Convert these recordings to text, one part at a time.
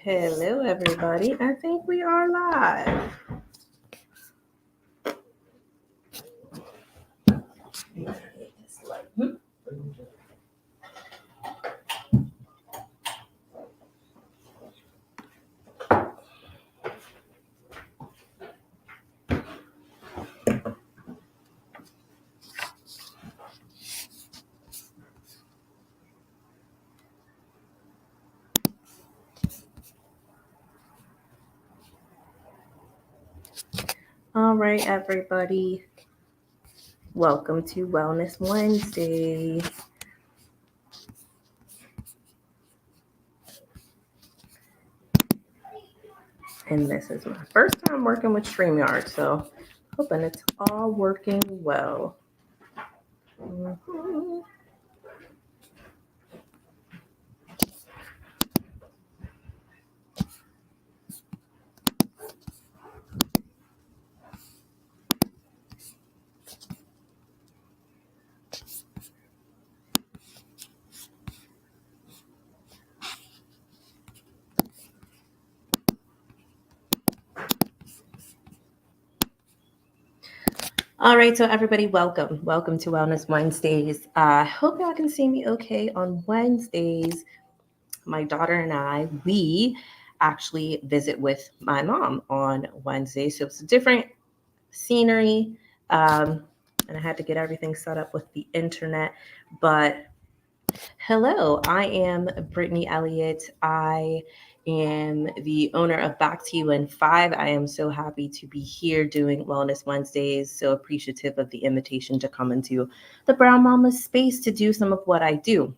Hello, everybody. I think we are live. All right, everybody. Welcome to Wellness Wednesday. And this is my first time working with StreamYard, so hoping it's all working well. Mhm. All right, so everybody, welcome. Welcome to Wellness Wednesdays. I hope y'all can see me okay on Wednesdays. My daughter and I, we actually visit with my mom on Wednesday. So it's a different scenery. And I had to get everything set up with the internet. But hello, I am Brittany Elliott. I am the owner of Back to You in 5. I am so happy to be here doing Wellness Wednesdays. So appreciative of the invitation to come into the Brown Mama space to do some of what I do,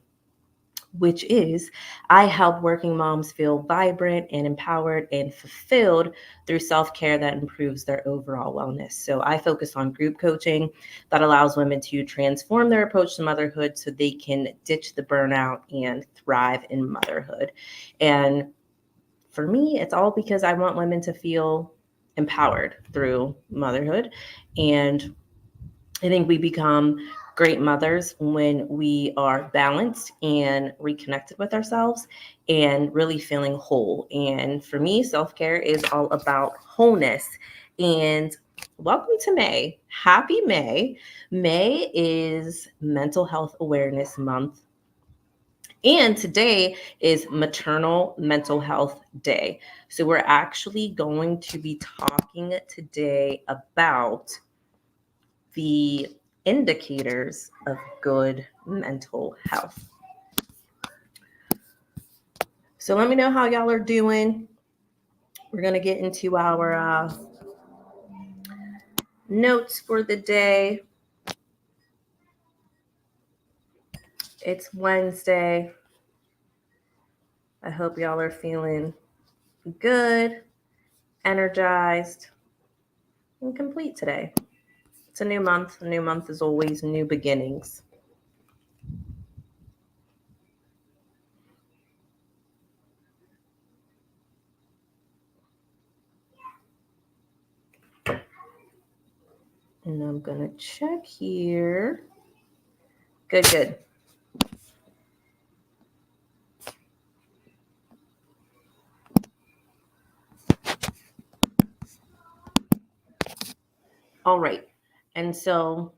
which is I help working moms feel vibrant and empowered and fulfilled through self-care that improves their overall wellness. So I focus on group coaching that allows women to transform their approach to motherhood so they can ditch the burnout and thrive in motherhood. And for me, it's all because I want women to feel empowered through motherhood. And I think we become great mothers when we are balanced and reconnected with ourselves and really feeling whole. And for me, self care is all about wholeness. And welcome to May. Happy May. May is Mental Health Awareness Month. And today is Maternal Mental Health Day. So we're actually going to be talking today about the indicators of good mental health. So let me know how y'all are doing. We're going to get into our notes for the day. It's Wednesday. I hope y'all are feeling good, energized, and complete today. It's a new month. A new month is always new beginnings. And I'm going to check here. Good. All right. And so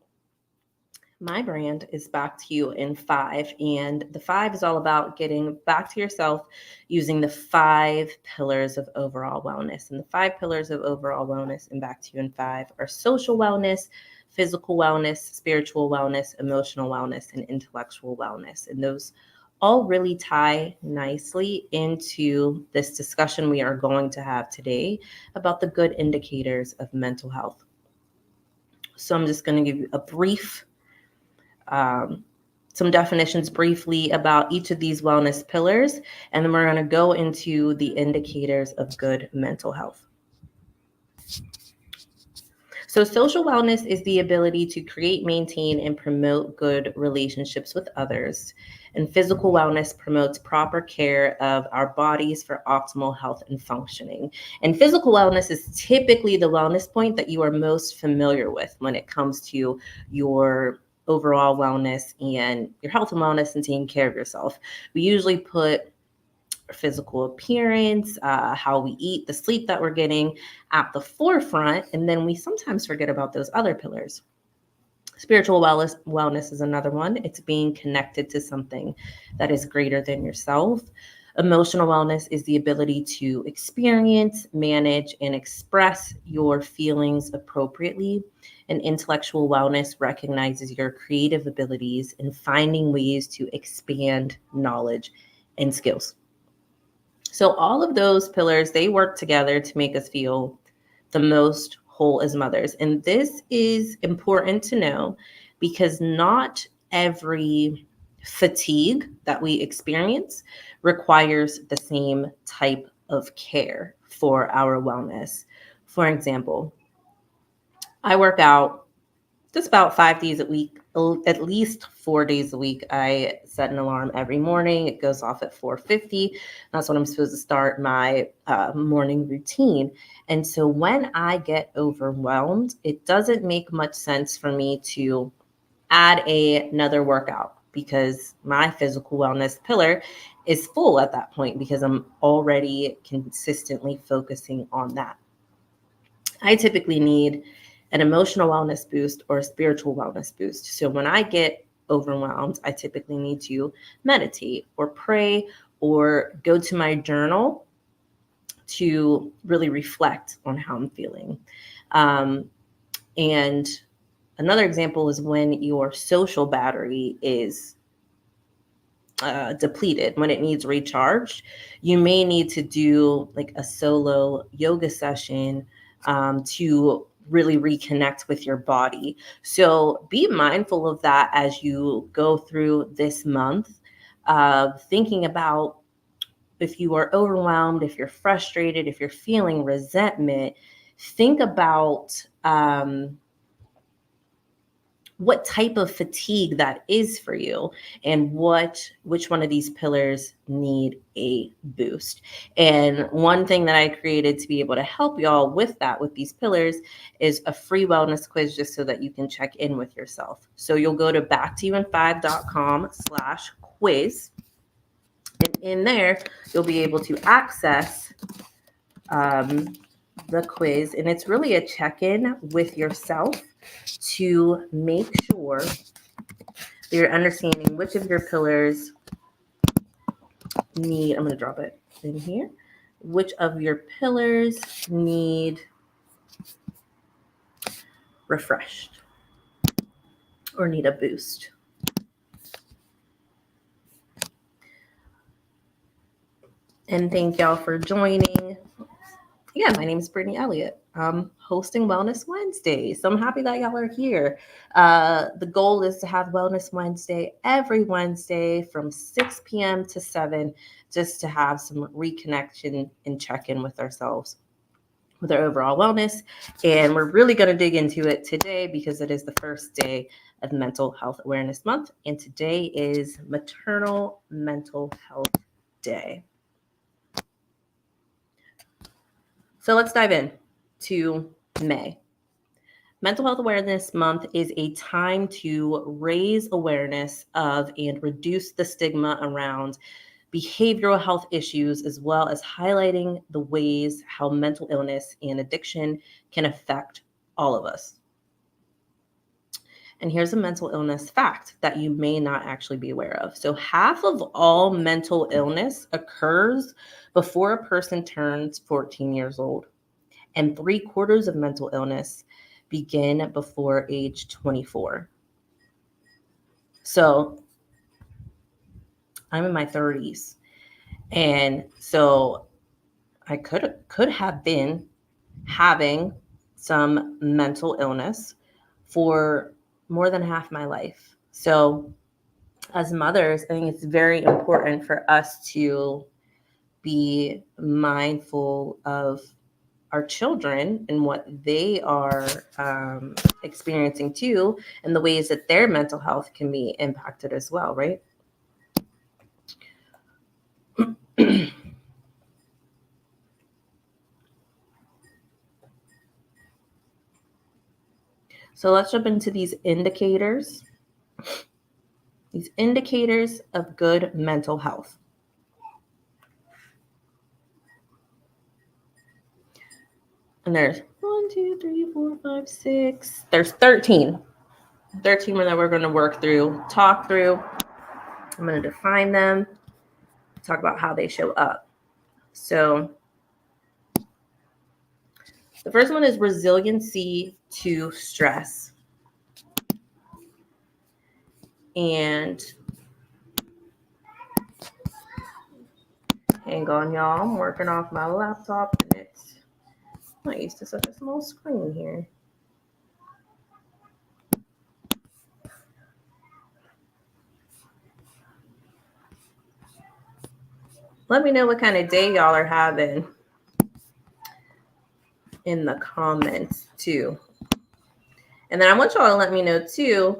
my brand is Back to You in 5. And the 5 is all about getting back to yourself using the 5 pillars of overall wellness. And the 5 pillars of overall wellness in Back to You in 5 are social wellness, physical wellness, spiritual wellness, emotional wellness, and intellectual wellness. And those all really tie nicely into this discussion we are going to have today about the good indicators of mental health. So I'm just going to give you a brief some definitions briefly about each of these wellness pillars, and then we're going to go into the indicators of good mental health. So social wellness is the ability to create, maintain, and promote good relationships with others. And physical wellness promotes proper care of our bodies for optimal health and functioning. And physical wellness is typically the wellness point that you are most familiar with when it comes to your overall wellness and your health and wellness and taking care of yourself. We usually put physical appearance, how we eat, the sleep that we're getting at the forefront, and then we sometimes forget about those other pillars. Spiritual wellness is another one. It's being connected to something that is greater than yourself. Emotional wellness is the ability to experience, manage, and express your feelings appropriately. And intellectual wellness recognizes your creative abilities and finding ways to expand knowledge and skills. So all of those pillars, they work together to make us feel the most whole as mothers. And this is important to know because not every fatigue that we experience requires the same type of care for our wellness. For example, I work out just about 5 days a week, at least 4 days a week. I set an alarm every morning. It goes off at 4:50. That's when I'm supposed to start my morning routine. And so when I get overwhelmed, it doesn't make much sense for me to add another workout because my physical wellness pillar is full at that point because I'm already consistently focusing on that. I typically need an emotional wellness boost or a spiritual wellness boost. So when I get overwhelmed, I typically need to meditate or pray or go to my journal to really reflect on how I'm feeling. And another example is when your social battery is depleted, when it needs recharged. You may need to do like a solo yoga session to really reconnect with your body. So be mindful of that as you go through this month, thinking about if you are overwhelmed, if you're frustrated, if you're feeling resentment, think about what type of fatigue that is for you and which one of these pillars need a boost. And one thing that I created to be able to help y'all with that, with these pillars, is a free wellness quiz just so that you can check in with yourself. So you'll go to backtouin5.com/quiz, and in there you'll be able to access the quiz, and it's really a check-in with yourself to make sure that you're understanding which of your pillars need, I'm going to drop it in here, which of your pillars need refreshed or need a boost. And thank y'all for joining. Yeah, my name is Brittany Elliott. I'm hosting Wellness Wednesday. So I'm happy that y'all are here. The goal is to have Wellness Wednesday every Wednesday from 6 p.m. to 7, just to have some reconnection and check in with ourselves, with our overall wellness. And we're really going to dig into it today because it is the first day of Mental Health Awareness Month. And today is Maternal Mental Health Day. So let's dive in to May. Mental Health Awareness Month is a time to raise awareness of and reduce the stigma around behavioral health issues, as well as highlighting the ways how mental illness and addiction can affect all of us. And here's a mental illness fact that you may not actually be aware of. So half of all mental illness occurs before a person turns 14 years old, and 3/4 of mental illness begin before age 24. So I'm in my 30s. And so I could have been having some mental illness for more than half my life. So as mothers, I think it's very important for us to be mindful of our children and what they are experiencing too, and the ways that their mental health can be impacted as well, right? So let's jump into these indicators These indicators of good mental health. And there's 1, 2, 3, 4, 5, 6. There's 13. 13 that we're going to work through, talk through. I'm going to define them, talk about how they show up. So the first one is resiliency to stress. And hang on, y'all. I'm working off my laptop and it's not used to such a small screen here. Let me know what kind of day y'all are having in the comments too. And then I want y'all to let me know too,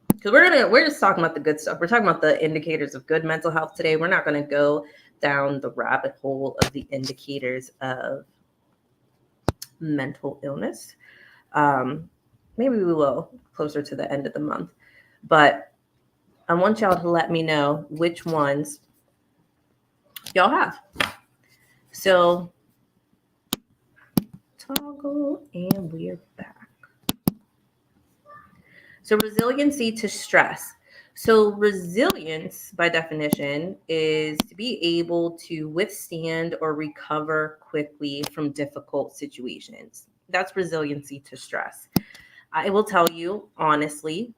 because we're just talking about the good stuff. We're talking about the indicators of good mental health today. We're not going to go down the rabbit hole of the indicators of mental illness. Maybe we will closer to the end of the month, but I want y'all to let me know which ones y'all have. So toggle, and we're back. So resiliency to stress. So resilience, by definition, is to be able to withstand or recover quickly from difficult situations. That's resiliency to stress. I will tell you honestly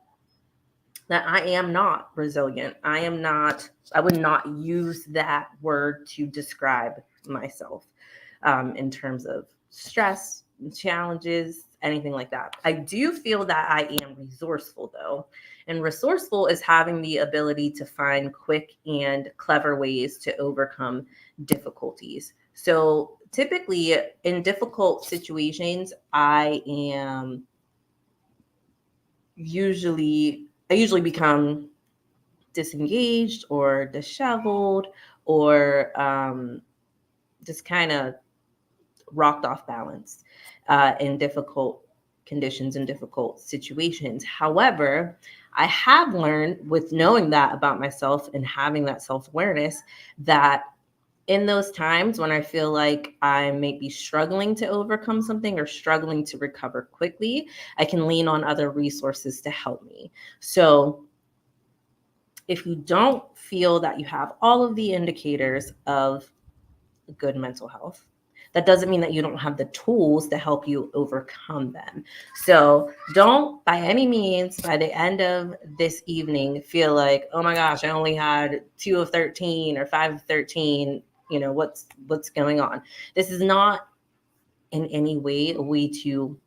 that I am not resilient. I would not use that word to describe myself in terms of stress, challenges, anything like that. I do feel that I am resourceful though. And resourceful is having the ability to find quick and clever ways to overcome difficulties. So typically in difficult situations, I usually become disengaged or disheveled or just kind of rocked off balance in difficult conditions and difficult situations. However, I have learned with knowing that about myself and having that self-awareness that in those times when I feel like I may be struggling to overcome something or struggling to recover quickly, I can lean on other resources to help me. So if you don't feel that you have all of the indicators of good mental health, that doesn't mean that you don't have the tools to help you overcome them. So don't by any means, by the end of this evening, feel like, oh my gosh, I only had 2 of 13 or 5 of 13. You know, what's going on? This is not in any way a way to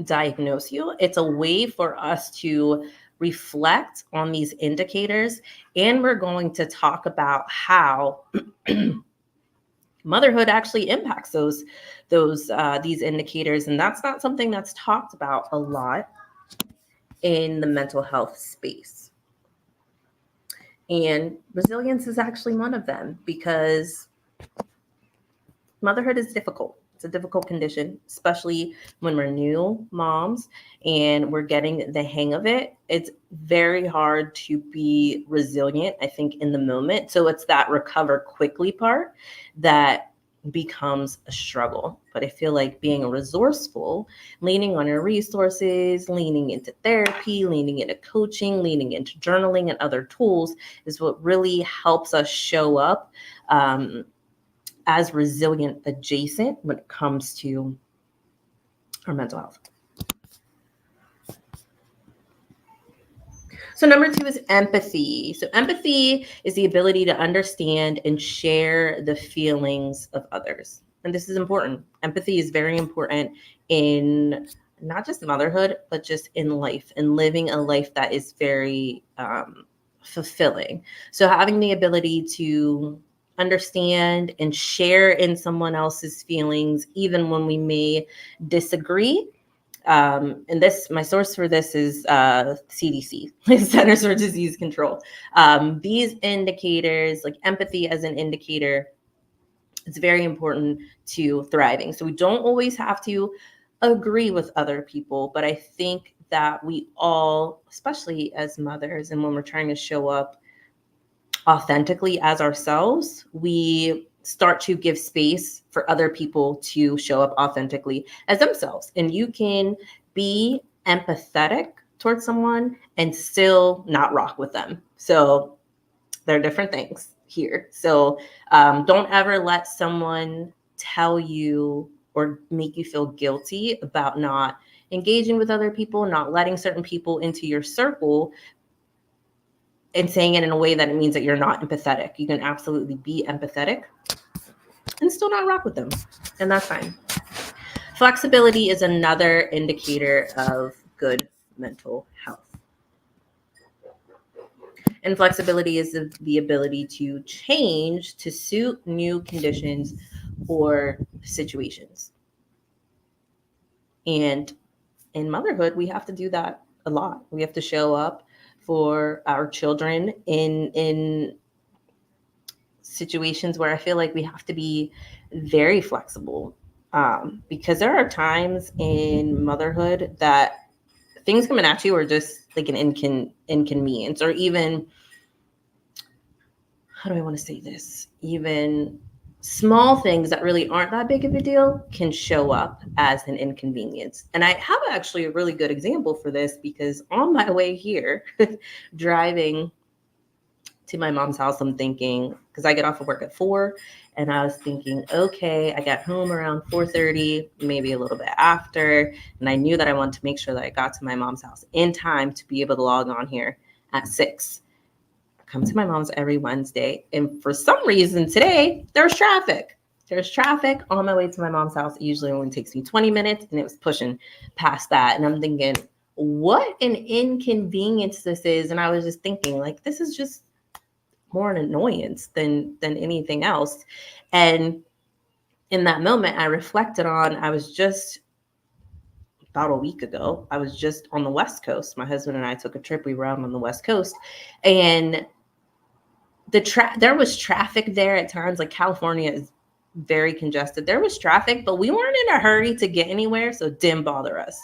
diagnose you. It's a way for us to reflect on these indicators. And we're going to talk about how motherhood actually impacts these indicators, and that's not something that's talked about a lot in the mental health space. And resilience is actually one of them because motherhood is difficult. It's a difficult condition, especially when we're new moms and we're getting the hang of it. It's very hard to be resilient, I think, in the moment. So it's that recover quickly part that becomes a struggle. But I feel like being resourceful, leaning on your resources, leaning into therapy, leaning into coaching, leaning into journaling and other tools is what really helps us show up as resilient adjacent when it comes to our mental health. So number 2 is empathy. So empathy is the ability to understand and share the feelings of others. And this is important. Empathy is very important in not just motherhood, but just in life and living a life that is very fulfilling. So having the ability to understand and share in someone else's feelings, even when we may disagree. And this, my source for this is CDC, Centers for Disease Control. These indicators, like empathy as an indicator, it's very important to thriving. So we don't always have to agree with other people, but I think that we all, especially as mothers, and when we're trying to show up authentically as ourselves, we start to give space for other people to show up authentically as themselves. And you can be empathetic towards someone and still not rock with them. So there are different things here. So don't ever let someone tell you or make you feel guilty about not engaging with other people, not letting certain people into your circle, and saying it in a way that it means that you're not empathetic. You can absolutely be empathetic and still not rock with them, and that's fine. Flexibility is another indicator of good mental health. And flexibility is the ability to change to suit new conditions or situations. And in motherhood, we have to do that a lot. We have to show up for our children in situations where I feel like we have to be very flexible, because there are times in motherhood that things coming at you are just like an inconvenience, or even, how do I want to say this? Even small things that really aren't that big of a deal can show up as an inconvenience. And I have actually a really good example for this, because on my way here, driving to my mom's house, I'm thinking, because I get off of work at 4, and I was thinking, okay, I got home around 4:30, maybe a little bit after, and I knew that I wanted to make sure that I got to my mom's house in time to be able to log on here at 6. I come to my mom's every Wednesday, and for some reason today, there's traffic. There's traffic on my way to my mom's house. It usually only takes me 20 minutes, and it was pushing past that. And I'm thinking, what an inconvenience this is. And I was just thinking, like, this is just more an annoyance than anything else. And in that moment, I reflected on, I was just about a week ago, I was just on the West Coast. My husband and I took a trip. We were out on the West Coast, and there was traffic there at times. Like, California is very congested. There was traffic, but we weren't in a hurry to get anywhere, so it didn't bother us.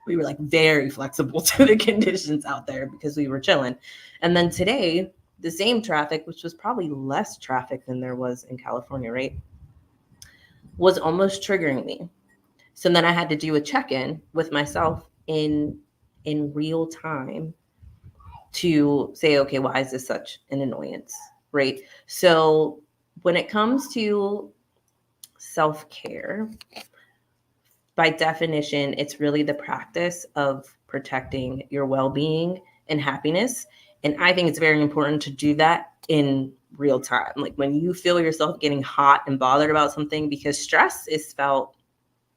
We were like very flexible to the conditions out there because we were chilling. And then today, the same traffic, which was probably less traffic than there was in California, right, was almost triggering me. So then I had to do a check-in with myself in real time to say, okay, why is this such an annoyance, right? So when it comes to self-care, by definition, it's really the practice of protecting your well-being and happiness. And I think it's very important to do that in real time. Like, when you feel yourself getting hot and bothered about something, because stress is felt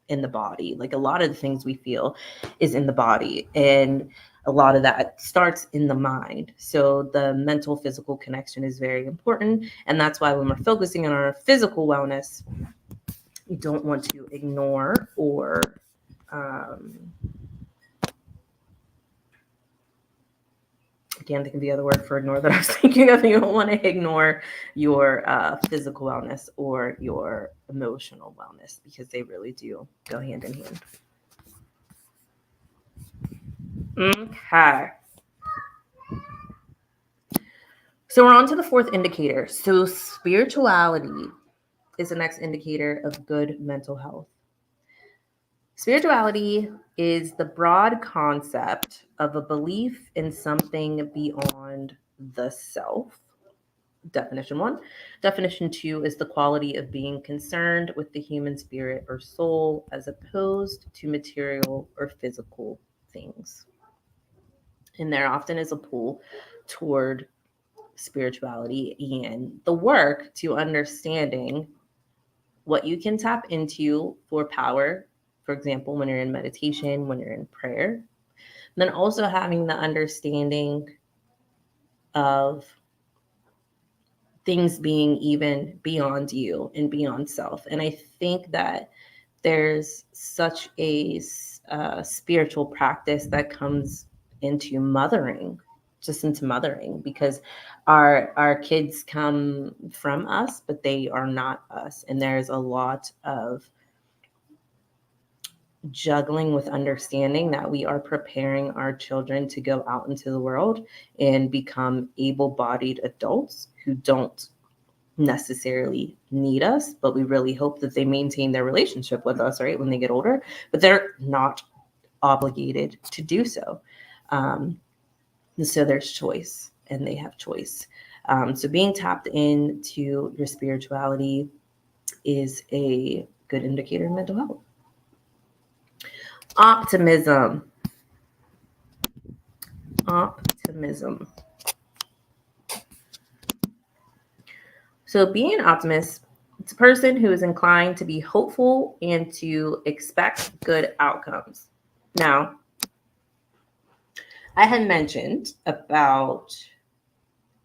in the body. Like, a lot of the things we feel is in the body, and a lot of that starts in the mind. So the mental physical connection is very important. And that's why when we're focusing on our physical wellness, you don't want to ignore or I can't think of the other word for ignore that I was thinking of. You don't want to ignore your physical wellness or your emotional wellness, because they really do go hand in hand. Okay. So we're on to the fourth indicator. So spirituality is the next indicator of good mental health. Spirituality is the broad concept of a belief in something beyond the self. Definition 1. Definition 2 is the quality of being concerned with the human spirit or soul as opposed to material or physical things. And there often is a pull toward spirituality and the work to understanding what you can tap into for power. For example, when you're in meditation, when you're in prayer, then also having the understanding of things being even beyond you and beyond self. And I think that there's such a spiritual practice that comes into mothering, because our kids come from us, but they are not us. And there's a lot of juggling with understanding that we are preparing our children to go out into the world and become able-bodied adults who don't necessarily need us, but we really hope that they maintain their relationship with us, right, when they get older, but they're not obligated to do so. And so there's choice, and they have choice. So being tapped into your spirituality is a good indicator of mental health. Optimism. So being an optimist, it's a person who is inclined to be hopeful and to expect good outcomes. Now, I had mentioned about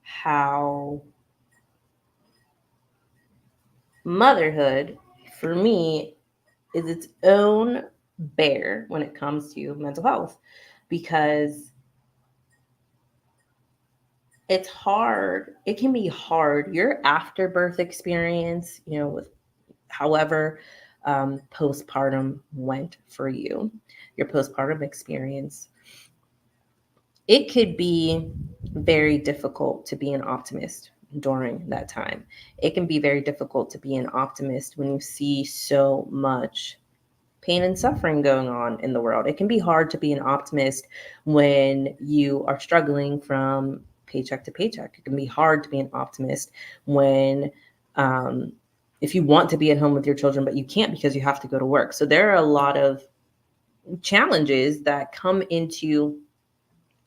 how motherhood, for me, is its own bear when it comes to mental health, because it's hard. It can be hard. Your afterbirth experience, with however postpartum went for you, your postpartum experience, it could be very difficult to be an optimist during that time. It can be very difficult to be an optimist when you see so much pain and suffering going on in the world. It can be hard to be an optimist when you are struggling from paycheck to paycheck. It can be hard to be an optimist when, if you want to be at home with your children, but you can't because you have to go to work. So there are a lot of challenges that come into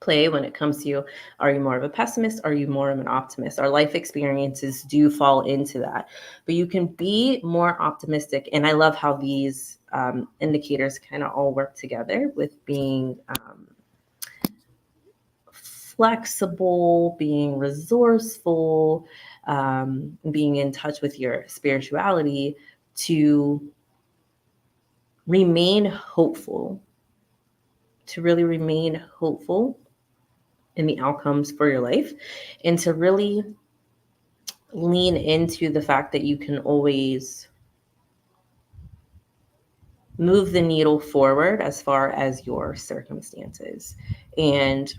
play when it comes to you. Are you more of a pessimist? Are you more of an optimist? Our life experiences do fall into that, but you can be more optimistic. And I love how these indicators kind of all work together with being flexible, being resourceful, being in touch with your spirituality, to remain hopeful, to really remain hopeful in the outcomes for your life, and to really lean into the fact that you can always move the needle forward as far as your circumstances. And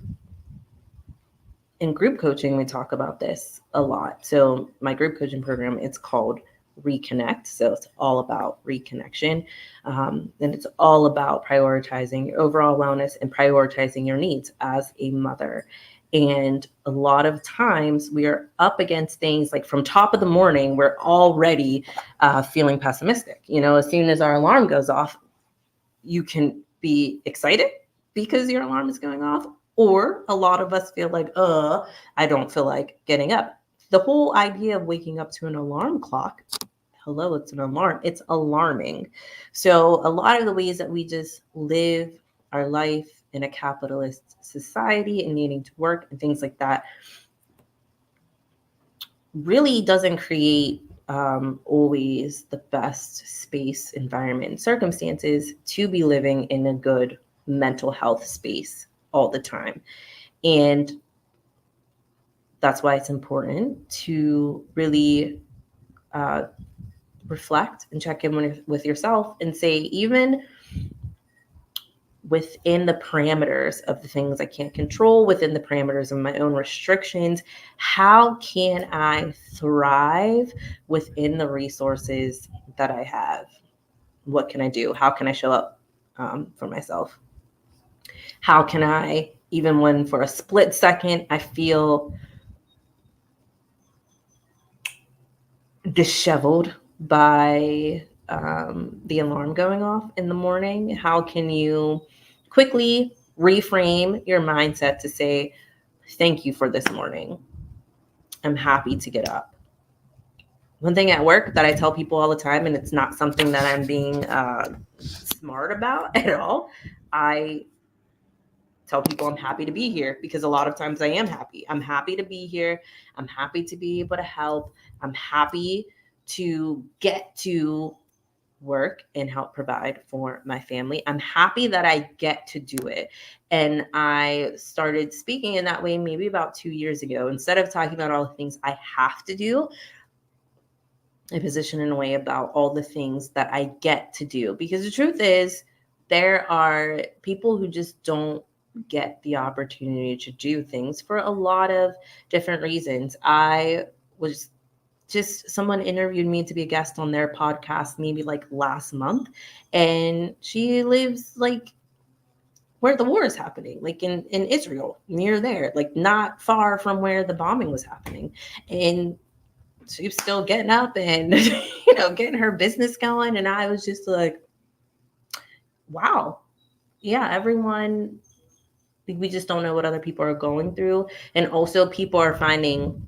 in group coaching, we talk about this a lot. So my group coaching program, it's called Reconnect. So it's all about reconnection. And it's all about prioritizing your overall wellness and prioritizing your needs as a mother. And a lot of times we are up against things like from top of the morning, we're already feeling pessimistic. As soon as our alarm goes off, you can be excited because your alarm is going off, or a lot of us feel like, I don't feel like getting up. The whole idea of waking up to an alarm clock, hello, it's an alarm. It's alarming. So a lot of the ways that we just live our life in a capitalist society and needing to work and things like that really doesn't create always the best space, environment, and circumstances to be living in a good mental health space all the time. And that's why it's important to really reflect and check in with yourself and say, even within the parameters of the things I can't control, within the parameters of my own restrictions, how can I thrive within the resources that I have? What can I do? How can I show up for myself? How can I, even when for a split second I feel disheveled by the alarm going off in the morning, how can you quickly reframe your mindset to say, thank you for this morning. I'm happy to get up. One thing at work that I tell people all the time, and it's not something that I'm being smart about at all, I tell people I'm happy to be here, because a lot of times I am happy. I'm happy to be here. I'm happy to be able to help. I'm happy to get to work and help provide for my family. I'm happy that I get to do it. And I started speaking in that way maybe about 2 years ago. Instead of talking about all the things I have to do, I position in a way about all the things that I get to do. Because the truth is, there are people who just don't get the opportunity to do things for a lot of different reasons. Someone interviewed me to be a guest on their podcast maybe like last month, and she lives like where the war is happening, like in Israel, near there, like not far from where the bombing was happening. And she's still getting up and, getting her business going. And I was just like, wow. Yeah, everyone, we just don't know what other people are going through. And also people are finding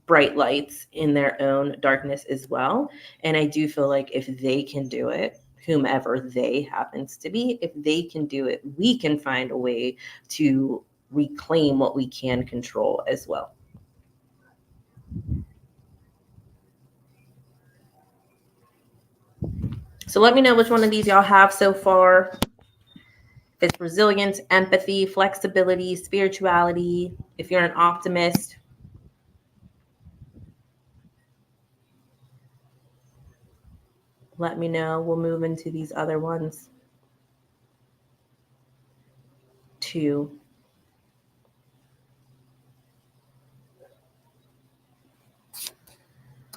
bright lights in their own darkness as well. And I do feel like if they can do it, whomever they happens to be, if they can do it, we can find a way to reclaim what we can control as well. So let me know which one of these y'all have so far. If it's resilience, empathy, flexibility, spirituality, if you're an optimist. Let me know. We'll move into these other ones. 2.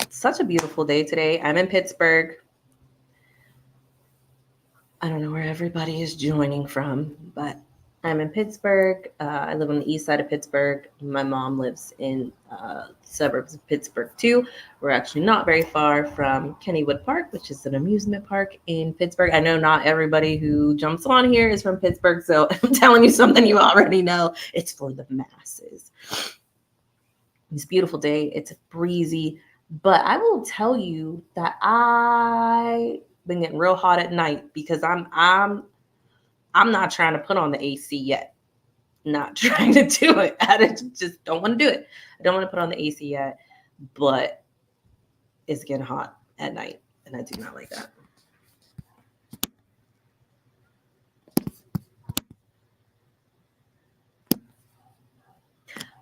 It's such a beautiful day today. I'm in Pittsburgh. I don't know where everybody is joining from, but I'm in Pittsburgh. I live on the east side of Pittsburgh. My mom lives in suburbs of Pittsburgh too. We're actually not very far from Kennywood Park, which is an amusement park in Pittsburgh. I know not everybody who jumps on here is from Pittsburgh, so I'm telling you something you already know. It's for the masses. It's a beautiful day. It's breezy, but I will tell you that I've been getting real hot at night because I'm not trying to put on the AC yet. Not trying to do it. I just don't want to do it. I don't want to put on the AC yet, but it's getting hot at night, and I do not like that.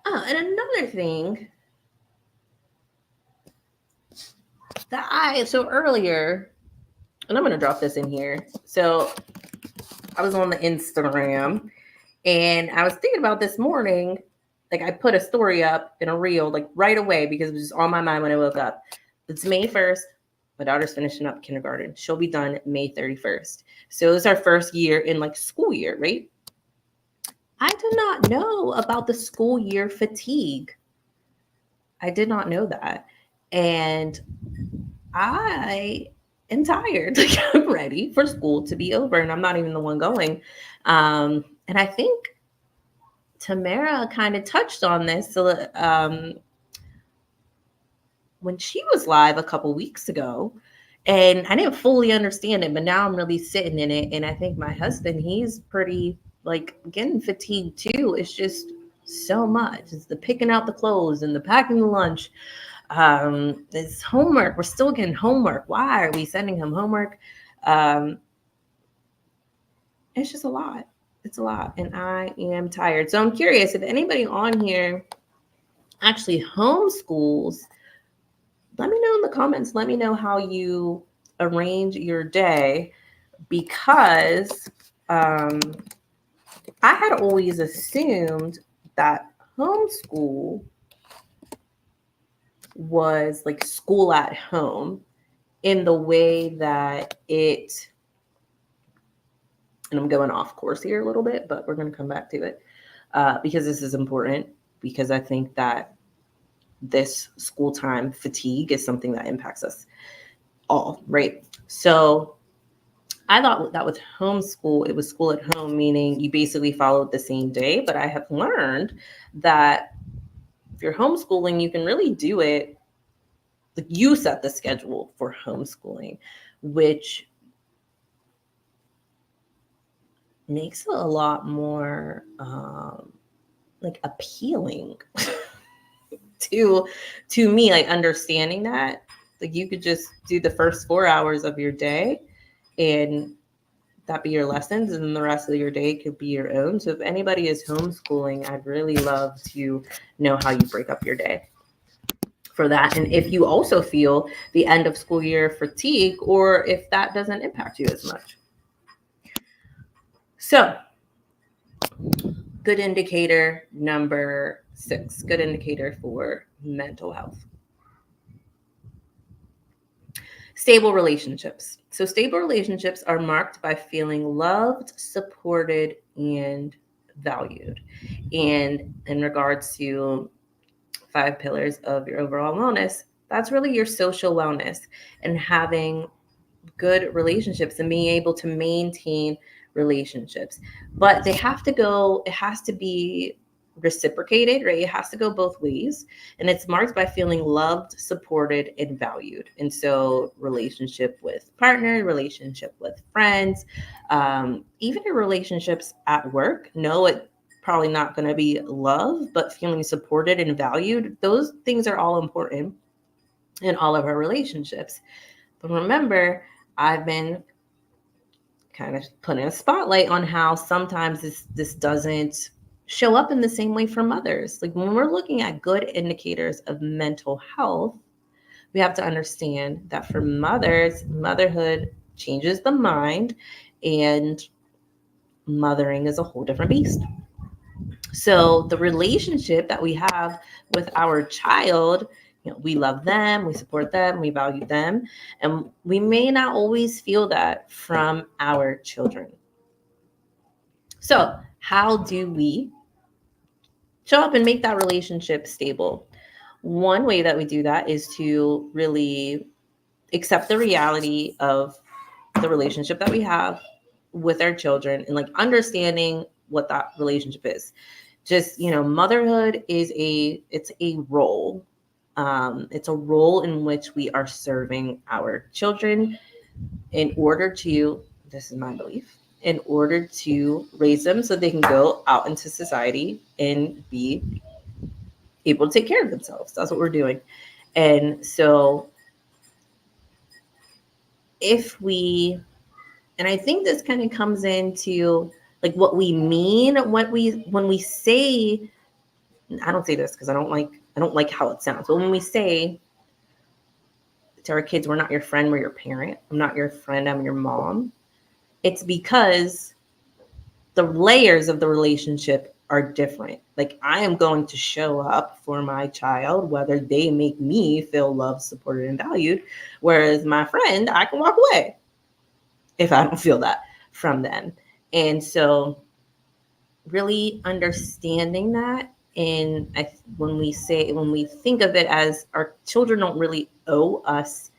Oh, and another thing so earlier, and I'm going to drop this in here. So I was on the Instagram, and I was thinking about this morning. Like, I put a story up in a reel, like right away, because it was just on my mind when I woke up. It's May 1st. My daughter's finishing up kindergarten. She'll be done May 31st. So it's our first year in like school year, right? I did not know about the school year fatigue. I did not know that. And I am tired. Like, I'm ready for school to be over, and I'm not even the one going. And I think Tamara kind of touched on this when she was live a couple weeks ago, and I didn't fully understand it, but now I'm really sitting in it. And I think my husband, he's pretty like getting fatigued too. It's just so much. It's the picking out the clothes and the packing the lunch. It's homework. We're still getting homework. Why are we sending him homework? It's just a lot. It's a lot, and I am tired. So I'm curious if anybody on here actually homeschools. Let me know in the comments. Let me know how you arrange your day, because I had always assumed that homeschool was like school at home in the way that it, and I'm going off course here a little bit, but we're going to come back to it because this is important, because I think that this school time fatigue is something that impacts us all, right? So I thought that with homeschool, it was school at home, meaning you basically followed the same day. But I have learned that if you're homeschooling, you can really do it. Like, you set the schedule for homeschooling, which makes it a lot more like appealing to me, like understanding that like you could just do the first 4 hours of your day and that be your lessons, and then the rest of your day could be your own. So if anybody is homeschooling, I'd really love to know how you break up your day for that, and if you also feel the end of school year fatigue, or if that doesn't impact you as much. So, good indicator number 6, good indicator for mental health. Stable relationships. So, stable relationships are marked by feeling loved, supported, and valued. And in regards to 5 pillars of your overall wellness, that's really your social wellness and having good relationships and being able to maintain relationships. But they have to go, it has to be reciprocated, right? It has to go both ways. And it's marked by feeling loved, supported, and valued. And so, relationship with partner, relationship with friends, even your relationships at work, no, it probably not going to be love, but feeling supported and valued. Those things are all important in all of our relationships. But remember, I've been kind of putting a spotlight on how sometimes this doesn't show up in the same way for mothers. Like when we're looking at good indicators of mental health, we have to understand that for mothers, motherhood changes the mind and mothering is a whole different beast. So the relationship that we have with our child, we love them, we support them, we value them, and we may not always feel that from our children. So how do we show up and make that relationship stable? One way that we do that is to really accept the reality of the relationship that we have with our children and like understanding what that relationship is. Just, motherhood is it's a role. It's a role in which we are serving our children in order to, this is my belief, in order to raise them so they can go out into society and be able to take care of themselves. That's what we're doing. And so if we, and I think this kind of comes into like what we mean when we say, I don't say this because I don't like how it sounds. But when we say to our kids, we're not your friend, we're your parent. I'm not your friend, I'm your mom. It's because the layers of the relationship are different. Like I am going to show up for my child, whether they make me feel loved, supported, and valued. Whereas my friend, I can walk away if I don't feel that from them. And so really understanding that, and when we think of it as our children don't really owe us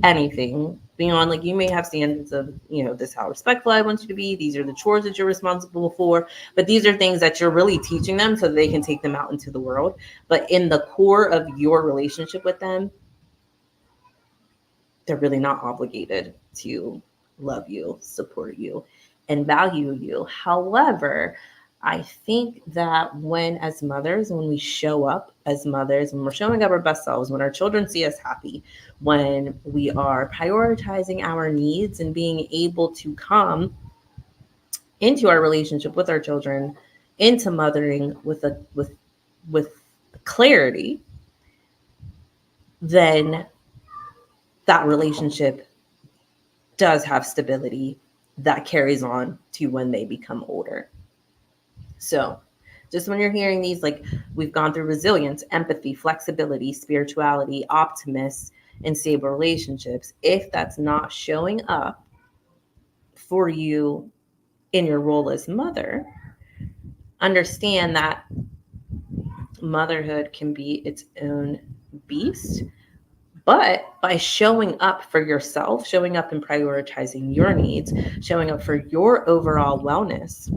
anything beyond, like, you may have standards of, this is how respectful I want you to be, these are the chores that you're responsible for, but these are things that you're really teaching them so that they can take them out into the world. But in the core of your relationship with them, they're really not obligated to love you, support you, and value you. However, I think that when we show up as mothers, when we're showing up our best selves, when our children see us happy, when we are prioritizing our needs and being able to come into our relationship with our children, into mothering with clarity, then that relationship does have stability that carries on to when they become older. So just when you're hearing these, like we've gone through resilience, empathy, flexibility, spirituality, optimists, and stable relationships, if that's not showing up for you in your role as mother, understand that motherhood can be its own beast. But by showing up for yourself, showing up and prioritizing your needs, showing up for your overall wellness,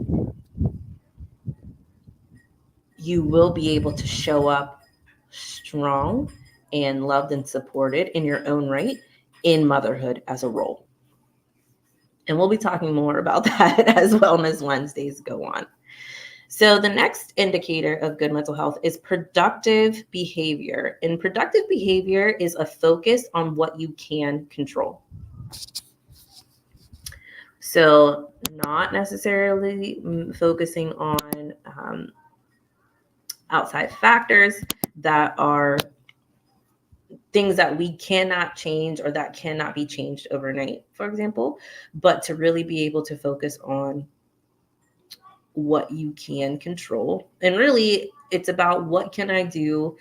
you will be able to show up strong and loved and supported in your own right in motherhood as a role. And we'll be talking more about that as Wellness Wednesdays go on. So the next indicator of good mental health is productive behavior. And productive behavior is a focus on what you can control. So not necessarily focusing on outside factors that are things that we cannot change or that cannot be changed overnight, for example, but to really be able to focus on what you can control. And really, it's about what can I do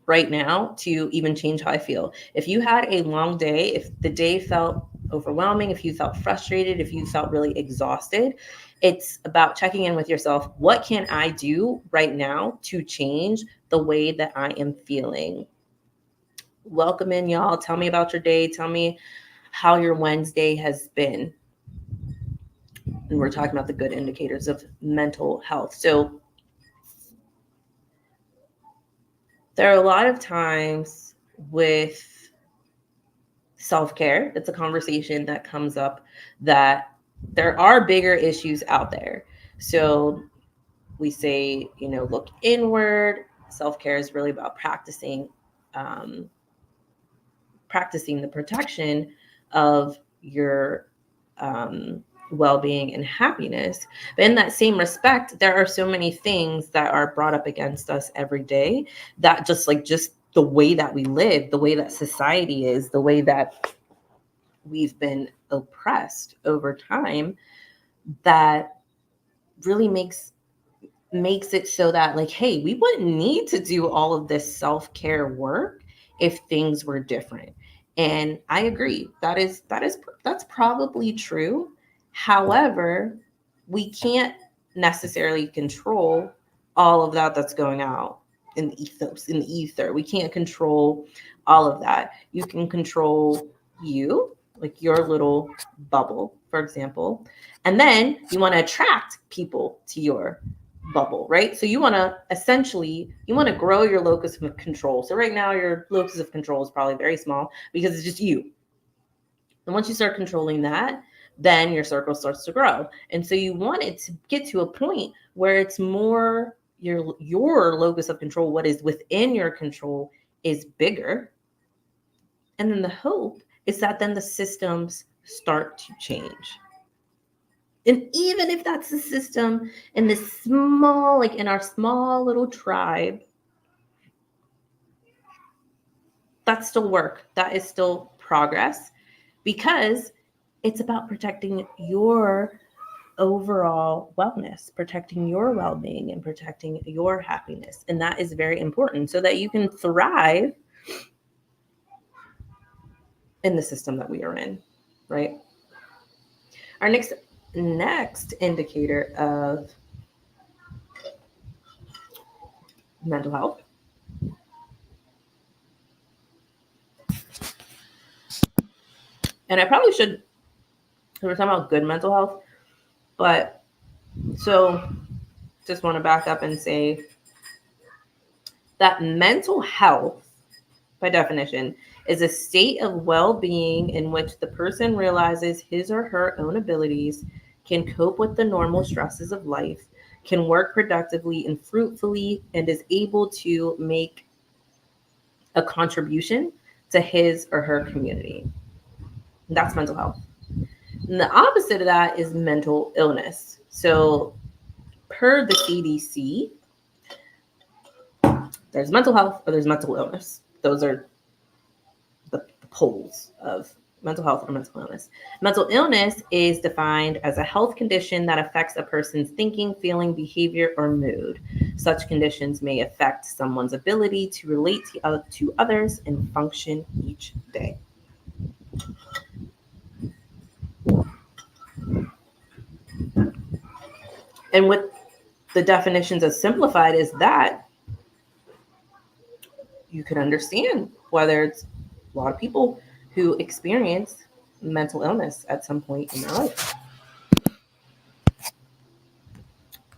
right now to even change how I feel. If you had a long day, if the day felt overwhelming, if you felt frustrated, if you felt really exhausted, it's about checking in with yourself. What can I do right now to change the way that I am feeling? Welcome in, y'all. Tell me about your day. Tell me how your Wednesday has been. And we're talking about the good indicators of mental health. So there are a lot of times with self-care, it's a conversation that comes up that there are bigger issues out there. So we say, look inward. Self-care is really about um, practicing the protection of your well-being and happiness. But in that same respect, there are so many things that are brought up against us every day that just the way that we live, the way that society is, the way that we've been oppressed over time, that really makes it so that, like, hey, we wouldn't need to do all of this self-care work if things were different. And I agree, that's probably true. However, we can't necessarily control all of that that's going out in the ethos, in the ether. We can't control all of that. You can control you, like your little bubble, for example. And then you want to attract people to your bubble, right? So you want to grow your locus of control. So right now your locus of control is probably very small because it's just you. And once you start controlling that, then your circle starts to grow. And so you want it to get to a point where it's more your locus of control, what is within your control, is bigger. And then the hope is that then the systems start to change. And even if that's the system in this small, like in our small little tribe, that's still work. That is still progress, because it's about protecting your overall wellness, protecting your well-being, and protecting your happiness. And that is very important so that you can thrive in the system that we are in, right? Our next indicator of mental health and I probably should, we're talking about good mental health, but so just want to back up and say that mental health, by definition, is a state of well-being in which the person realizes his or her own abilities, can cope with the normal stresses of life, can work productively and fruitfully, and is able to make a contribution to his or her community. That's mental health. And the opposite of that is mental illness. So per the CDC, there's mental health or there's mental illness. Those are the poles of mental health or mental illness. Mental illness is defined as a health condition that affects a person's thinking, feeling, behavior, or mood. Such conditions may affect someone's ability to relate to others and function each day. And with the definitions as simplified as that, you can understand whether it's a lot of people who experience mental illness at some point in their life.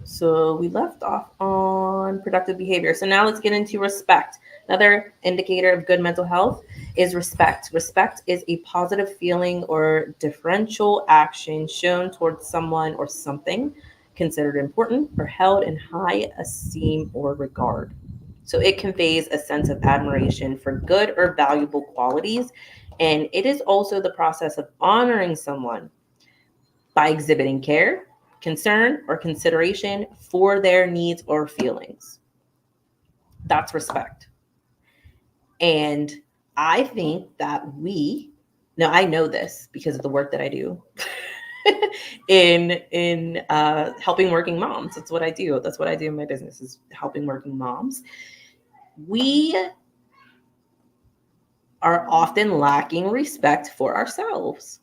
So we left off on productive behavior. So now let's get into respect. Another indicator of good mental health is respect. Respect is a positive feeling or differential action shown towards someone or something considered important or held in high esteem or regard. So it conveys a sense of admiration for good or valuable qualities. And it is also the process of honoring someone by exhibiting care, concern, or consideration for their needs or feelings. That's respect. And I think that now I know this because of the work that I do. in helping working moms. That's what I do. That's what I do in my business, is helping working moms. We are often lacking respect for ourselves.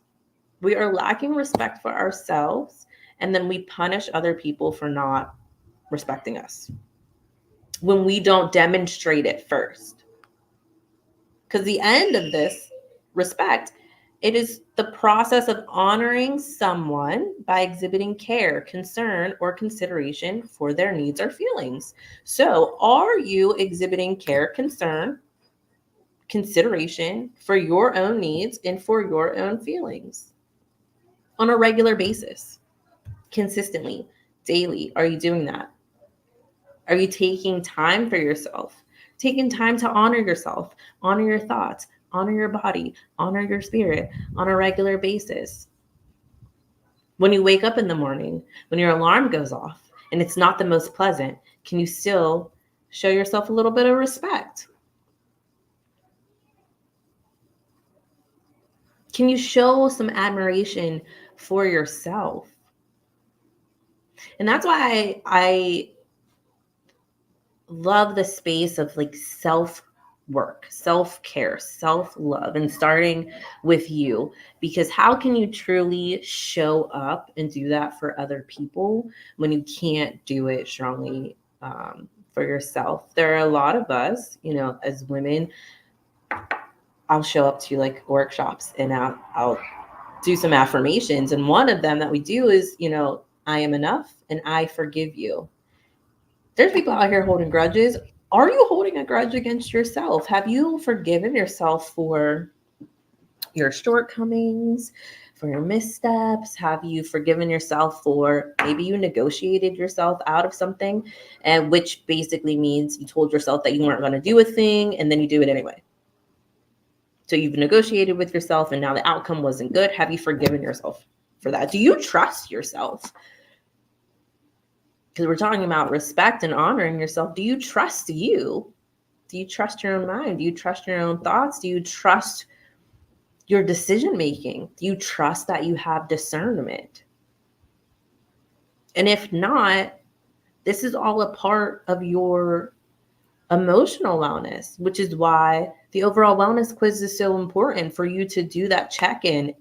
We are lacking respect for ourselves, and then we punish other people for not respecting us when we don't demonstrate it first. Because the end of this respect, it is the process of honoring someone by exhibiting care, concern, or consideration for their needs or feelings. So, are you exhibiting care, concern, consideration for your own needs and for your own feelings on a regular basis, consistently, daily? Are you doing that? Are you taking time for yourself? Taking time to honor yourself, honor your thoughts, honor your body, honor your spirit on a regular basis. When you wake up in the morning, when your alarm goes off and it's not the most pleasant, can you still show yourself a little bit of respect? Can you show some admiration for yourself? And that's why I love the space of like self work, self care, self love, and starting with you. Because how can you truly show up and do that for other people when you can't do it strongly for yourself? There are a lot of us, as women. I'll show up to like workshops and I'll do some affirmations. And one of them that we do is, I am enough and I forgive you. There's people out here holding grudges. Are you holding a grudge against yourself? Have you forgiven yourself for your shortcomings, for your missteps? Have you forgiven yourself for maybe you negotiated yourself out of something, and which basically means you told yourself that you weren't going to do a thing and then you do it anyway? So you've negotiated with yourself and now the outcome wasn't good. Have you forgiven yourself for that? Do you trust yourself? Because we're talking about respect and honoring yourself. Do you trust you? Do you trust your own mind? Do you trust your own thoughts? Do you trust your decision making? Do you trust that you have discernment? And if not, this is all a part of your emotional wellness, which is why the overall wellness quiz is so important, for you to do that check-in,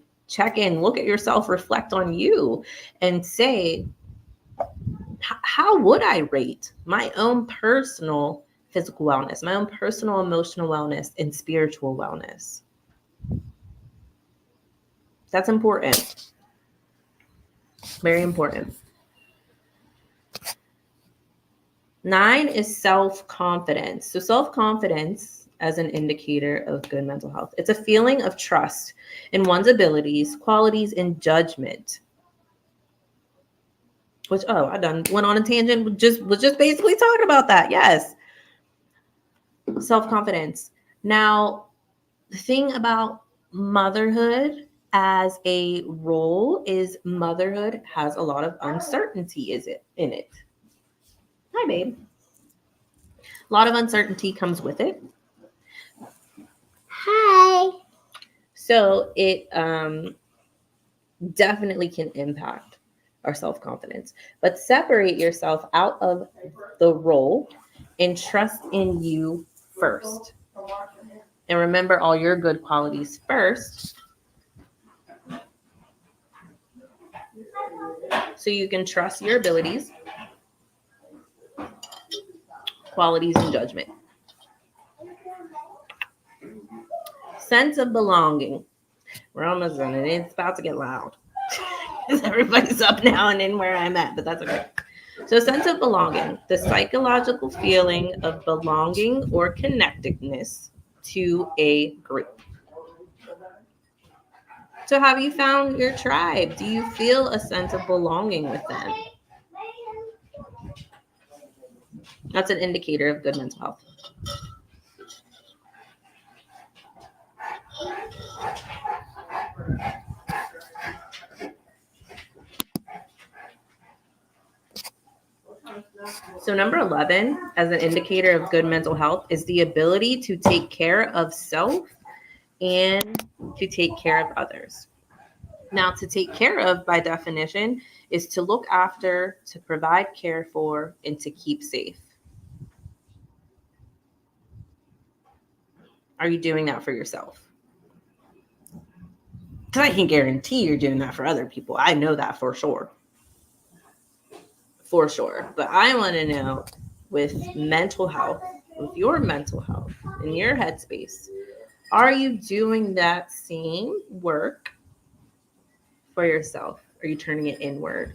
look at yourself, reflect on you, and say, how would I rate my own personal physical wellness, my own personal emotional wellness, and spiritual wellness? That's important. Very important. 9 is self-confidence. So self-confidence as an indicator of good mental health. It's a feeling of trust in one's abilities, qualities, and judgment. Which, I went on a tangent, was just basically talking about that. Yes. Self-confidence. Now, the thing about motherhood as a role is motherhood has a lot of uncertainty in it. Hi, babe. A lot of uncertainty comes with it. Hi. So it definitely can impact our self-confidence. But separate yourself out of the role and trust in you first. And remember all your good qualities first, so you can trust your abilities, qualities, and judgment. Sense of belonging. We're almost done, and it's about to get loud. Everybody's up now and in where I'm at, but that's okay. So sense of belonging, the psychological feeling of belonging or connectedness to a group. So have you found your tribe? Do you feel a sense of belonging with them? That's an indicator of good mental health. So number 11, as an indicator of good mental health, is the ability to take care of self and to take care of others. Now, to take care of, by definition, is to look after, to provide care for, and to keep safe. Are you doing that for yourself? Because I can guarantee you're doing that for other people. I know that for sure. For sure. But I want to know, with mental health, with your mental health, in your headspace, are you doing that same work for yourself? Are you turning it inward,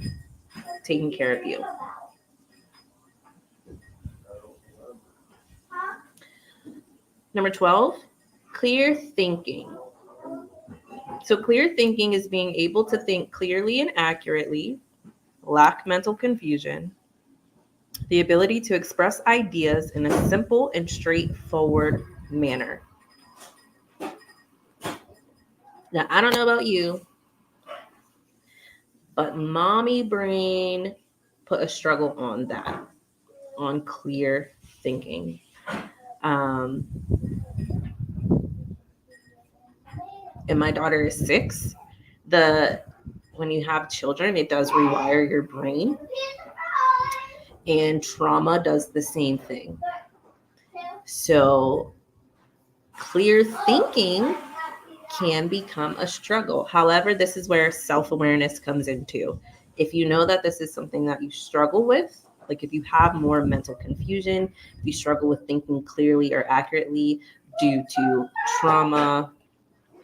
taking care of you? Number 12, clear thinking. So clear thinking is being able to think clearly and accurately, lack mental confusion, the ability to express ideas in a simple and straightforward manner. Now, I don't know about you, but mommy brain put a struggle on that, on clear thinking. And my daughter is 6. When you have children, it does rewire your brain, and trauma does the same thing. So clear thinking can become a struggle. However, this is where self-awareness comes into. If you know that this is something that you struggle with, like if you have more mental confusion, if you struggle with thinking clearly or accurately due to trauma,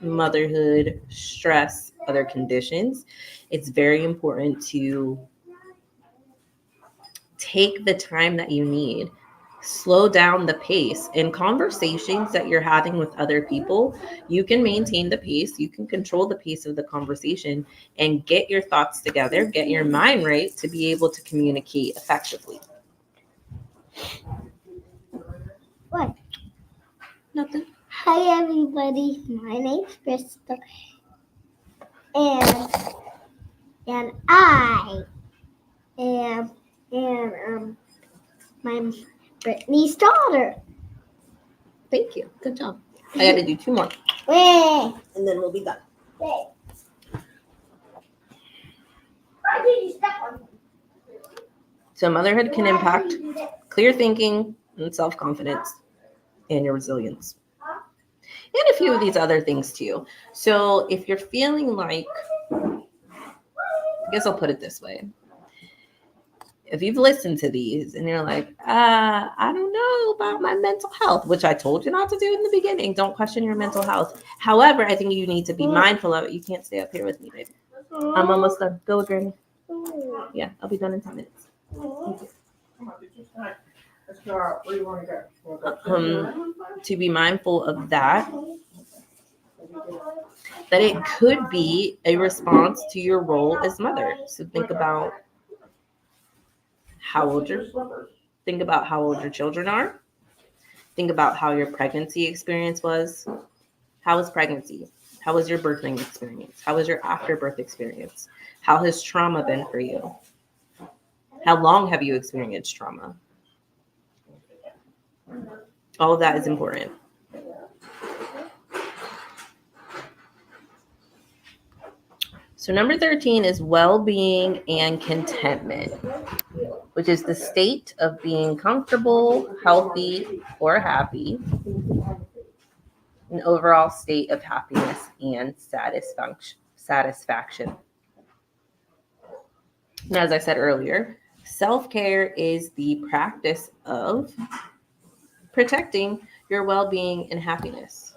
motherhood, stress, other conditions, it's very important to take the time that you need. Slow down the pace. In conversations that you're having with other people, you can maintain the pace, you can control the pace of the conversation, and get your thoughts together, get your mind right to be able to communicate effectively. What? Nothing. Hi everybody, my name's Crystal, and I am my Brittany's daughter. Thank you. Good job. I got to do 2 more, Wait. and then we'll be done. Wait. Why did you step on me? So motherhood can impact clear thinking and self-confidence and your resilience, and a few of these other things too. So if you're feeling like, I guess I'll put it this way. If you've listened to these and you're like, I don't know about my mental health, which I told you not to do in the beginning, don't question your mental health. However, I think you need to be mindful of it. You can't stay up here with me, baby. I'm almost done. Go with Granny. Yeah, I'll be done in 10 minutes. To be mindful of that it could be a response to your role as mother. So think about how old your children are. Think about how your pregnancy experience was. How was pregnancy? How was your birthing experience? How was your after birth experience? How has trauma been for you? How long have you experienced trauma? All of that is important. So number 13 is well-being and contentment, which is the state of being comfortable, healthy, or happy, an overall state of happiness and satisfaction. And as I said earlier, self-care is the practice of protecting your well-being and happiness.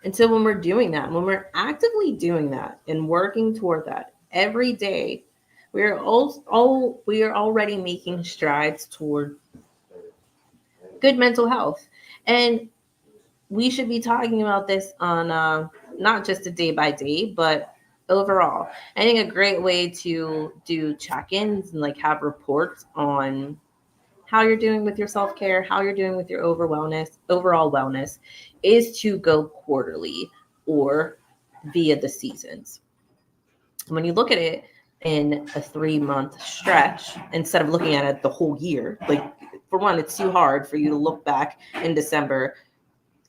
And so when we're doing that, when we're actively doing that and working toward that every day, we are already making strides toward good mental health. And we should be talking about this on not just a day by day, but overall. I think a great way to do check-ins and like have reports on how you're doing with your self-care, how you're doing with your overall wellness, is to go quarterly or via the seasons. When you look at it in a 3-month stretch, instead of looking at it the whole year, like for one, it's too hard for you to look back in December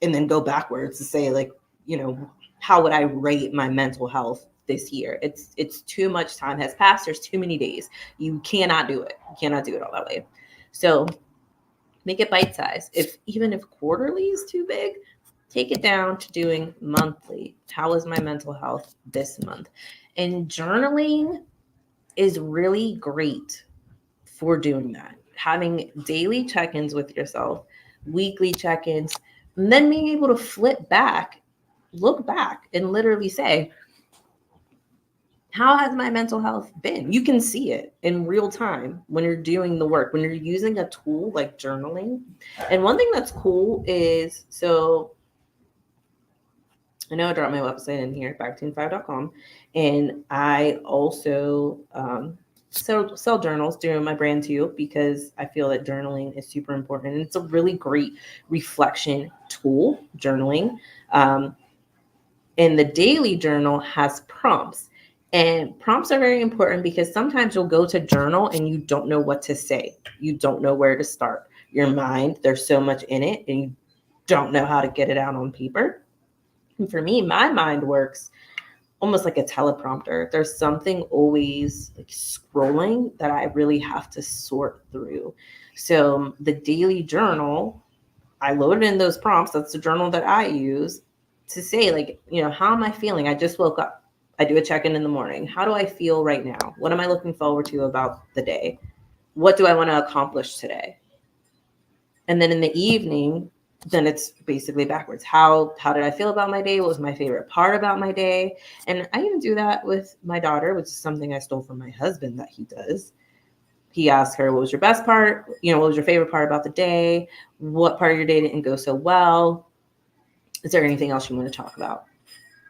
and then go backwards to say, like, how would I rate my mental health this year? It's too much time has passed. There's too many days. You cannot do it. You cannot do it all that way. So make it bite size. Even if quarterly is too big, take it down to doing monthly. How is my mental health this month? And journaling is really great for doing that. Having daily check-ins with yourself, weekly check-ins, and then being able to flip back, look back, and literally say, how has my mental health been? You can see it in real time when you're doing the work, when you're using a tool like journaling. And one thing that's cool is, so I know I dropped my website in here, backteam5.com, and I also sell journals through my brand too, because I feel that journaling is super important. And it's a really great reflection tool, journaling. And the daily journal has prompts. And prompts are very important because sometimes you'll go to journal and you don't know what to say. You don't know where to start. Your mind, there's so much in it, and you don't know how to get it out on paper. And for me, my mind works almost like a teleprompter. There's something always like scrolling that I really have to sort through. So the daily journal, I loaded in those prompts. That's the journal that I use to say, like, how am I feeling? I just woke up. I do a check-in in the morning. How do I feel right now? What am I looking forward to about the day? What do I want to accomplish today? And then in the evening, then it's basically backwards. How did I feel about my day? What was my favorite part about my day? And I even do that with my daughter, which is something I stole from my husband that he does. He asked her, what was your best part? What was your favorite part about the day? What part of your day didn't go so well? Is there anything else you want to talk about?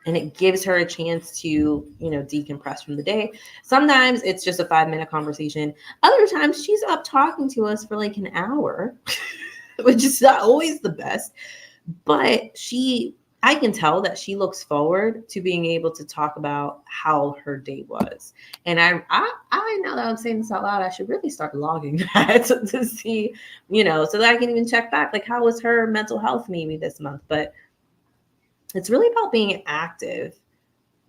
And it gives her a chance to, decompress from the day. Sometimes it's just a 5-minute conversation. Other times she's up talking to us for like an hour, which is not always the best. But I can tell that she looks forward to being able to talk about how her day was. And I know that I'm saying this out loud, I should really start logging that to see, so that I can even check back, like, how was her mental health maybe this month? But it's really about being active.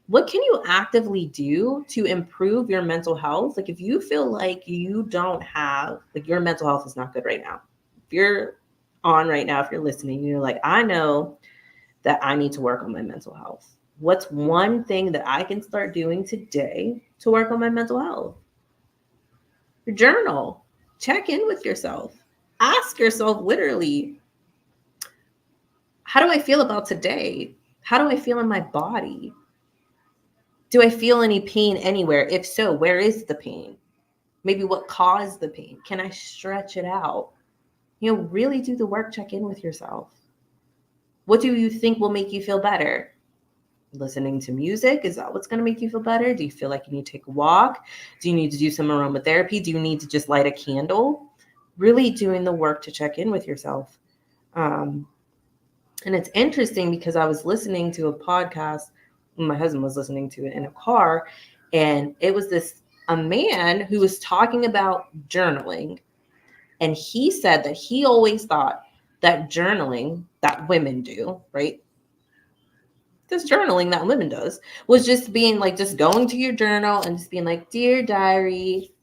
What can you actively do to improve your mental health? Like, if you feel like you don't have, like, your mental health is not good right now. If you're on right now, if you're listening, you're like, I know that I need to work on my mental health. What's one thing that I can start doing today to work on my mental health? Journal. Check in with yourself. Ask yourself literally, how do I feel about today? How do I feel in my body? Do I feel any pain anywhere? If so, where is the pain? Maybe what caused the pain? Can I stretch it out? Really do the work. Check in with yourself. What do you think will make you feel better? Listening to music? Is that what's going to make you feel better? Do you feel like you need to take a walk? Do you need to do some aromatherapy? Do you need to just light a candle? Really doing the work to check in with yourself. And it's interesting because I was listening to a podcast. My husband was listening to it in a car, and it was a man who was talking about journaling. And he said that he always thought that journaling that women do, right? This journaling that women does was just being like, just going to your journal and just being like, dear diary,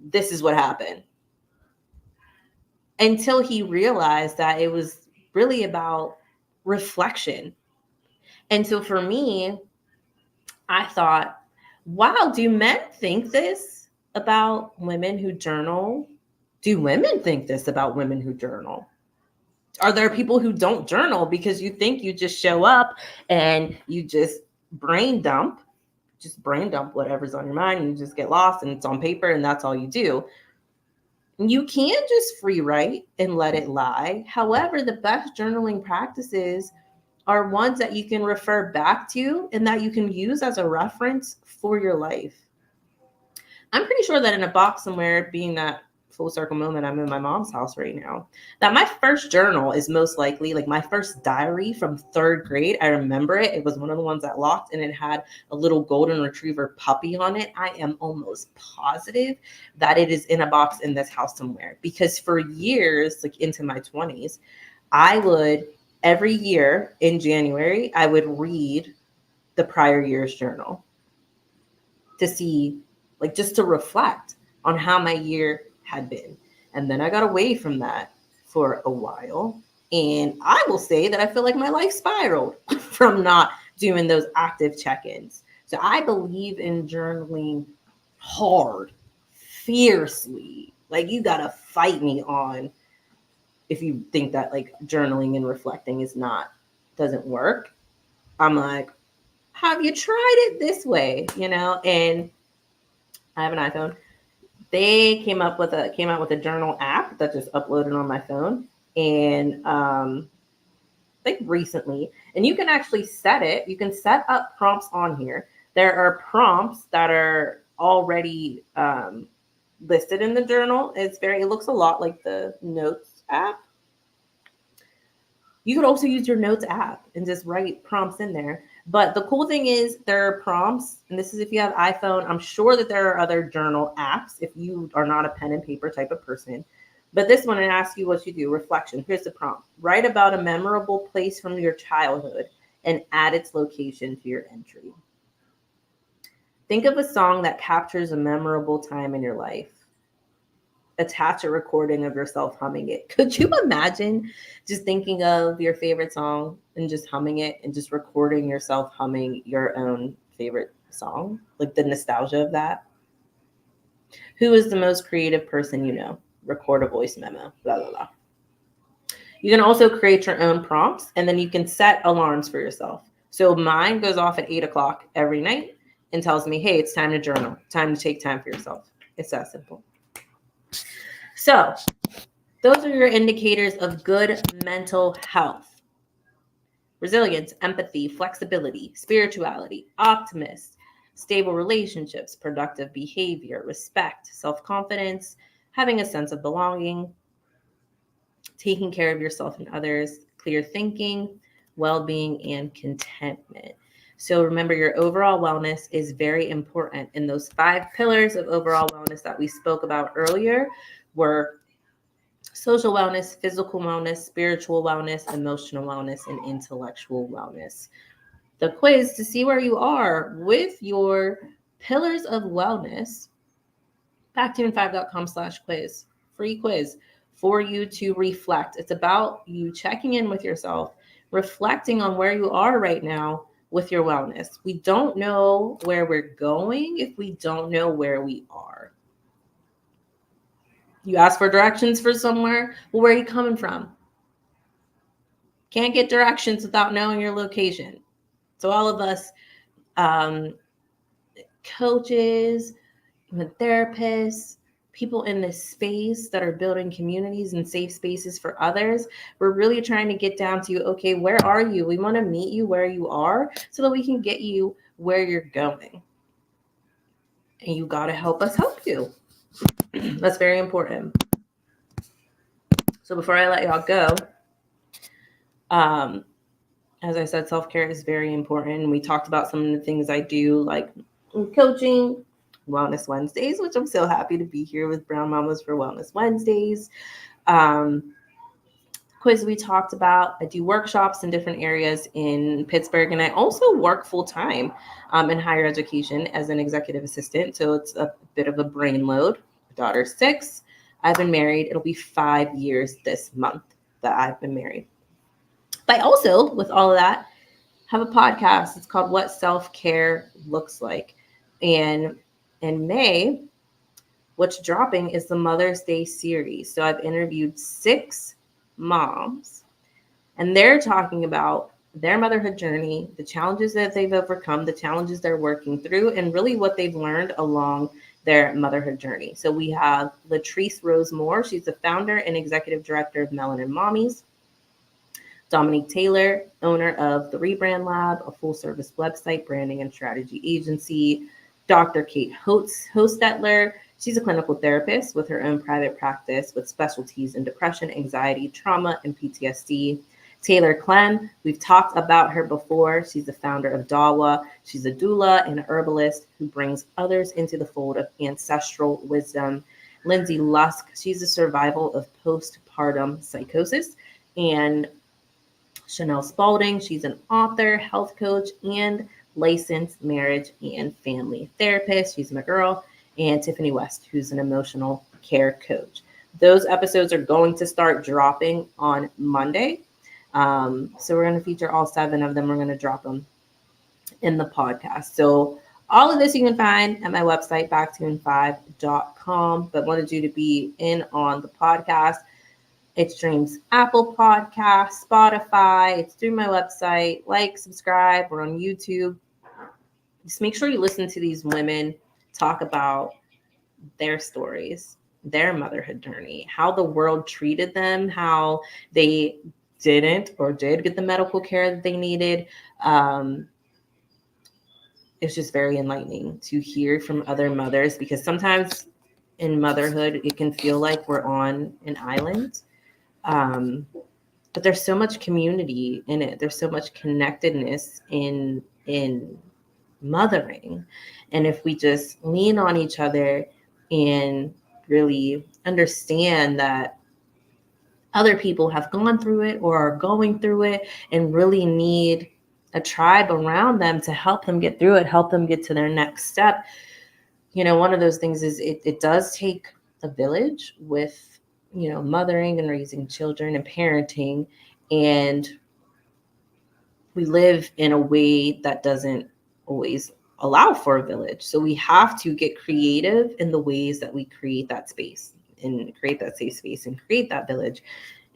this is what happened. Until he realized that it was really about reflection. And so for me, I thought, wow, do men think this about women who journal? Do women think this about women who journal? Are there people who don't journal because you think you just show up and you just brain dump whatever's on your mind, and you just get lost and it's on paper and that's all you do? You can just free write and let it lie. However, the best journaling practices are ones that you can refer back to and that you can use as a reference for your life. I'm pretty sure that in a box somewhere, being that full circle moment, I'm in my mom's house right now, that my first journal is most likely like my first diary from 3rd grade. I remember it. It was one of the ones that locked, and it had a little golden retriever puppy on it. I am almost positive that it is in a box in this house somewhere, because for years, like into my 20s, I would, every year in January, I would read the prior year's journal to see, like, just to reflect on how my year had been. And then I got away from that for a while. And I will say that I feel like my life spiraled from not doing those active check-ins. So I believe in journaling hard, fiercely. Like, you got to fight me on if you think that like journaling and reflecting doesn't work. I'm like, have you tried it this way? And I have an iPhone. They came out with a journal app that just uploaded on my phone, and like recently, and you can actually set it. You can set up prompts on here. There are prompts that are already listed in the journal. It looks a lot like the Notes app. You could also use your Notes app and just write prompts in there. But the cool thing is there are prompts, and this is if you have iPhone. I'm sure that there are other journal apps if you are not a pen and paper type of person. But this one, it asks you what you do. Reflection. Here's the prompt. Write about a memorable place from your childhood and add its location to your entry. Think of a song that captures a memorable time in your life. Attach a recording of yourself humming it. Could you imagine just thinking of your favorite song and just humming it and just recording yourself humming your own favorite song? Like the nostalgia of that. Who is the most creative person you know? Record a voice memo, blah, blah, blah. You can also create your own prompts, and then you can set alarms for yourself. So mine goes off at 8:00 every night and tells me, hey, it's time to journal, time to take time for yourself. It's that simple. So those are your indicators of good mental health. Resilience, empathy, flexibility, spirituality, optimist, stable relationships, productive behavior, respect, self-confidence, having a sense of belonging, taking care of yourself and others, clear thinking, well-being, and contentment. So remember, your overall wellness is very important. And those 5 pillars of overall wellness that we spoke about earlier were social wellness, physical wellness, spiritual wellness, emotional wellness, and intellectual wellness. The quiz to see where you are with your pillars of wellness, factoon5.com/quiz, free quiz for you to reflect. It's about you checking in with yourself, reflecting on where you are right now with your wellness. We don't know where we're going if we don't know where we are. You ask for directions for somewhere. Well, where are you coming from? Can't get directions without knowing your location. So all of us coaches, even therapists, people in this space that are building communities and safe spaces for others, we're really trying to get down to, okay, where are you? We want to meet you where you are so that we can get you where you're going. And you got to help us help you. That's very important. So before I let y'all go, as I said, self-care is very important. We talked about some of the things I do, like coaching, Wellness Wednesdays, which I'm so happy to be here with Brown Mamas for Wellness Wednesdays. Quiz we talked about. I do workshops in different areas in Pittsburgh, and I also work full-time in higher education as an executive assistant. So it's a bit of a brain load. My daughter's 6. I've been married. It'll be 5 years this month that I've been married. But I also, with all of that, have a podcast. It's called What Self-Care Looks Like. And in May, what's dropping is the Mother's Day series. So I've interviewed 6 moms, and they're talking about their motherhood journey, the challenges that they've overcome, the challenges they're working through, and really what they've learned along their motherhood journey. So we have Latrice Rose Moore. She's the founder and executive director of Melanin Mommies. Dominique Taylor, owner of the Rebrand Lab, a full-service website, branding, and strategy agency. Dr. Kate Hostetler, she's a clinical therapist with her own private practice with specialties in depression, anxiety, trauma, and PTSD. Taylor Clem, we've talked about her before. She's the founder of Dawa. She's a doula and a herbalist who brings others into the fold of ancestral wisdom. Lindsay Lusk, she's a survival of postpartum psychosis and Chanel Spalding, she's an author, health coach, and licensed marriage and family therapist. She's my girl. And Tiffany West, who's an emotional care coach. Those episodes are going to start dropping on Monday. So we're going to feature all 7 of them. We're going to drop them in the podcast. So all of this you can find at my website, backtune5.com. But wanted you to be in on the podcast. It streams Apple Podcasts, Spotify. It's through my website. Like, subscribe. We're on YouTube. Just make sure you listen to these women talk about their stories, their motherhood journey, how the world treated them, how they didn't or did get the medical care that they needed. It's just very enlightening to hear from other mothers, because sometimes in motherhood, it can feel like we're on an island. But there's so much community in it. There's so much connectedness in mothering. And if we just lean on each other and really understand that other people have gone through it or are going through it and really need a tribe around them to help them get through it, help them get to their next step. One of those things is it does take a village with, mothering and raising children and parenting. And we live in a way that doesn't always allow for a village. So we have to get creative in the ways that we create that space and create that safe space and create that village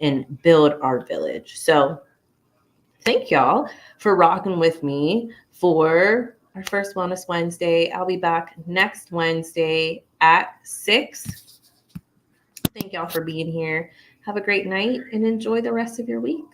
and build our village. So thank y'all for rocking with me for our first Wellness Wednesday. I'll be back next Wednesday at 6. Thank y'all for being here. Have a great night and enjoy the rest of your week.